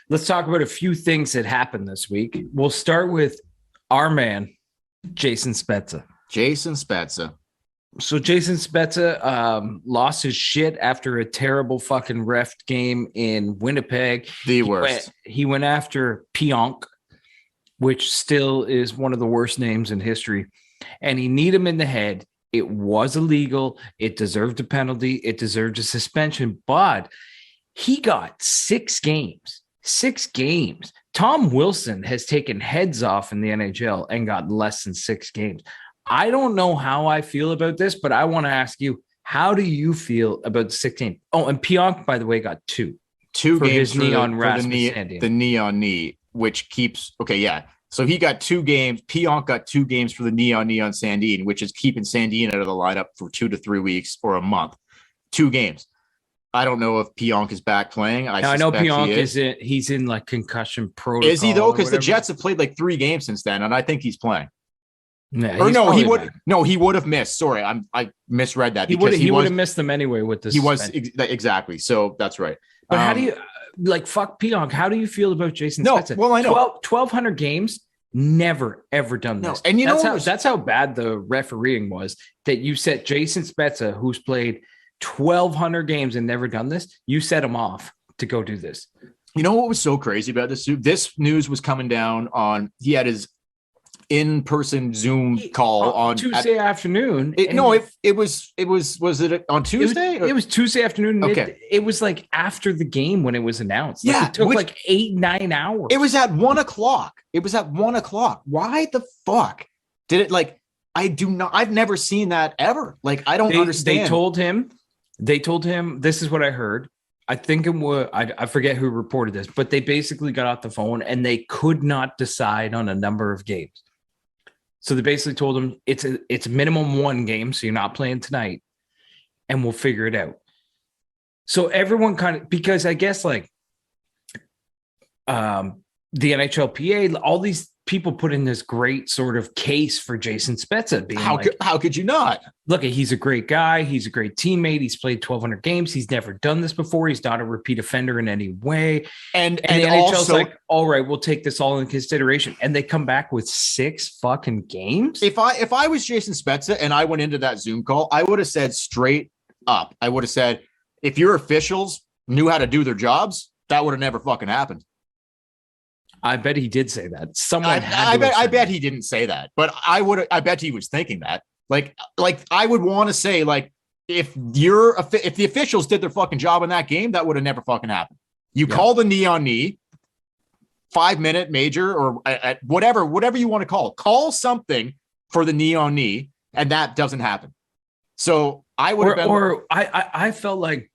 Let's talk about a few things that happened this week. We'll start with our man, Jason Spezza. Jason Spezza. So Jason Spezza lost his shit after a terrible fucking ref game in Winnipeg. The worst. He went after Pionk, which still is one of the worst names in history. And he kneed him in the head. It was illegal. It deserved a penalty. It deserved a suspension. But he got 6 games. 6 games. Tom Wilson has taken heads off in the NHL and got less than 6 games. I don't know how I feel about this, but I want to ask you, how do you feel about the 16? Oh, and Pionk, by the way, got 2 games his knee on the knee on knee, which keeps So he got 2 games. Pionk got 2 games for the knee on Sandin, which is keeping Sandin out of the lineup for 2 to 3 weeks or a month. 2 games. I don't know if Pionk is back playing. I know Pionk he's in like concussion protocol. Is he though? Because the Jets have played like 3 games since then, and I think he's playing. Yeah, or no, he would. Back. No, he would have missed. Sorry, I misread that. He would have missed them anyway with this. He was exactly. So that's right. But how do you fuck Pionk? How do you feel about Jason Spezza? Well, I know 1,200 games. Never ever done this. And that's how bad the refereeing was. That you set Jason Spezza, who's played 1,200 games and never done this. You set him off to go do this. You know what was so crazy about this? This news was coming down on. He had his in-person Zoom call on Tuesday afternoon. Was it on Tuesday? It was Tuesday afternoon. Okay. It was like after the game when it was announced. It took like 8-9 hours. It was at 1:00. Why the fuck did it I've never seen that ever. I don't understand. They told him, this is what I heard. I think I forget who reported this, but they basically got off the phone and they could not decide on a number of games. So they basically told him it's minimum 1 game, so you're not playing tonight, and we'll figure it out. So everyone kind of, because I guess the NHLPA, all these people put in this great sort of case for Jason Spezza. Being how could you not? Look, he's a great guy. He's a great teammate. He's played 1,200 games. He's never done this before. He's not a repeat offender in any way. And the NHL's like, all right, we'll take this all in consideration. And they come back with 6 fucking games. If I was Jason Spezza and I went into that Zoom call, I would have said straight up, if your officials knew how to do their jobs, that would have never fucking happened. I bet he did say that. I bet he didn't say that, but I bet he was thinking that. I would want to say, if the officials did their fucking job in that game, that would have never fucking happened. You call the knee on knee, 5-minute major or whatever you want to call something for the knee on knee, and that doesn't happen. So I would have I felt like,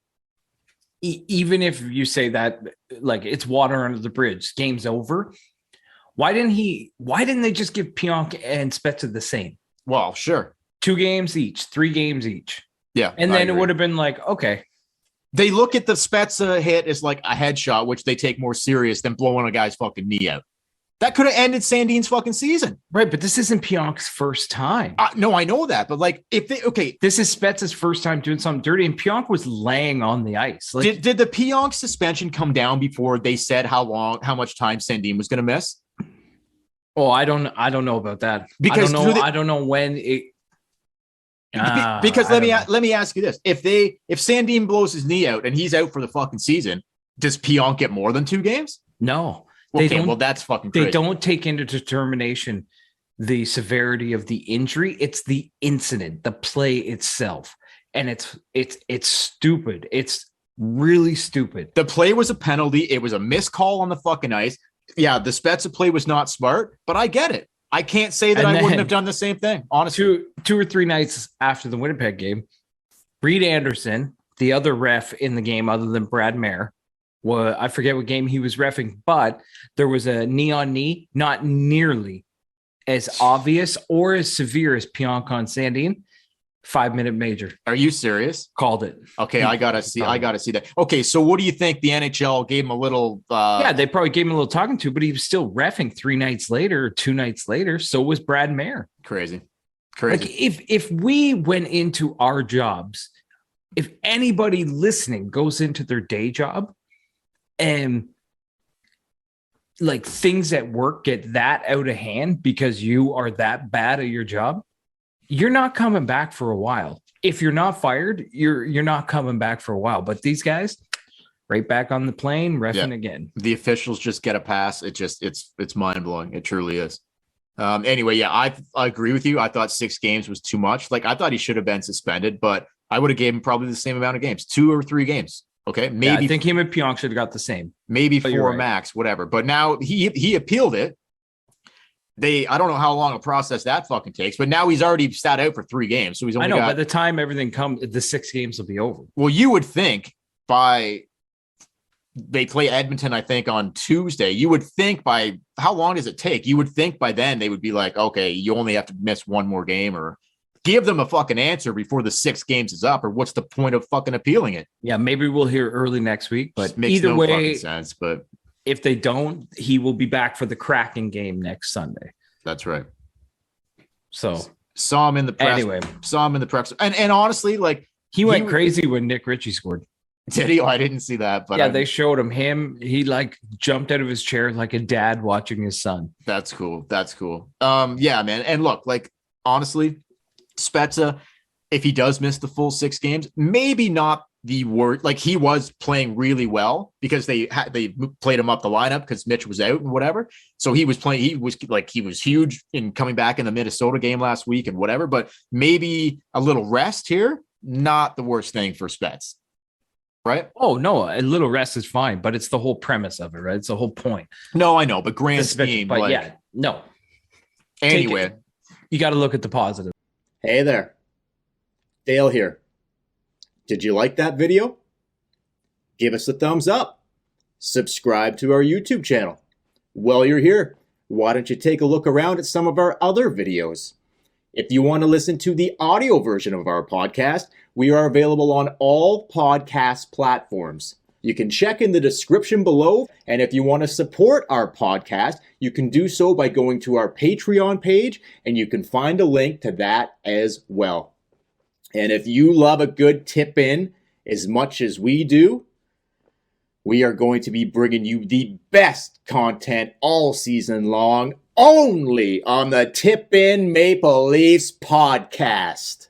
even if you say that, it's water under the bridge, game's over. Why didn't they just give Pionk and Spezza the same? Well, sure. 2 games each, 3 games each. Yeah. And then it would have been okay. They look at the Spezza hit as like a headshot, which they take more serious than blowing a guy's fucking knee out. That could have ended Sandin's fucking season. Right, but this isn't Pionk's first time. No, I know that. But this is Spezza's first time doing something dirty, and Pionk was laying on the ice. Did the Pionk suspension come down before they said how much time Sandin was going to miss? Oh, I don't know about that. Because I don't know when it. Because let me ask you this: if Sandin blows his knee out and he's out for the fucking season, does Pionk get more than 2 games? No. That's fucking crazy. They don't take into determination the severity of the injury. It's the incident, the play itself. And it's stupid. It's really stupid. The play was a penalty. It was a missed call on the fucking ice. Yeah, the Spezza play was not smart, but I get it. I can't say that I wouldn't have done the same thing, honestly. 2 or 3 nights after the Winnipeg game, Reed Anderson, the other ref in the game other than Brad Mayer, I forget what game he was reffing, but there was a knee on knee, not nearly as obvious or as severe as Pionk on Sandin. 5-minute major. Are you serious? Called it. Okay, I gotta see that. Okay, so what do you think? The NHL gave him a little. They probably gave him a little talking to, but he was still reffing 3 nights later, or 2 nights later. So was Brad Mayer. Crazy. If we went into our jobs, if anybody listening goes into their day job, and like things at work get that out of hand because you are that bad at your job, you're not coming back for a while. If you're not fired, you're not coming back for a while. But these guys, right back on the plane, reffing again. The officials just get a pass. It's mind blowing. It truly is. Anyway, yeah, I agree with you. I thought 6 games was too much. Like, I thought he should have been suspended, but I would have gave him probably the same amount of games, 2 or 3 games. Okay, maybe I think him and Pionk should have got the same. Maybe 4 max, whatever. But now he appealed it. I don't know how long a process that fucking takes, but now he's already sat out for 3 games. So he's only by the time everything comes, the 6 games will be over. Well, you would think they play Edmonton, I think, on Tuesday. You would think by how long does it take? You would think by then they would be like, okay, you only have to miss 1 more game, or give them a fucking answer before the 6 games is up, or what's the point of fucking appealing it? Yeah, maybe we'll hear early next week, but either no way, fucking sense. But if they don't, he will be back for the Kraken game next Sunday. That's right. So saw him in the press. Anyway, saw him in the press, and honestly, like he went crazy when Nick Ritchie scored. Did he? Oh, I didn't see that. But yeah, they showed him. He like jumped out of his chair like a dad watching his son. That's cool. Yeah, man. And look, like honestly, Spezza, if he does miss the full 6 games, maybe not the word. Like, he was playing really well because they played him up the lineup because Mitch was out and whatever. So he was playing. He was huge in coming back in the Minnesota game last week and whatever. But maybe a little rest here, not the worst thing for Spezza. Right? Oh, no, a little rest is fine, but it's the whole premise of it, right? It's the whole point. No, I know, but grand scheme. But like, yeah, no. Anyway, you got to look at the positive. Hey there. Dale here. Did you like that video? Give us a thumbs up. Subscribe to our YouTube channel. While you're here, why don't you take a look around at some of our other videos? If you want to listen to the audio version of our podcast, we are available on all podcast platforms. You can check in the description below, and if you want to support our podcast, you can do so by going to our Patreon page, and you can find a link to that as well. And if you love a good tip in as much as we do, we are going to be bringing you the best content all season long, only on the Tip In Maple Leafs podcast.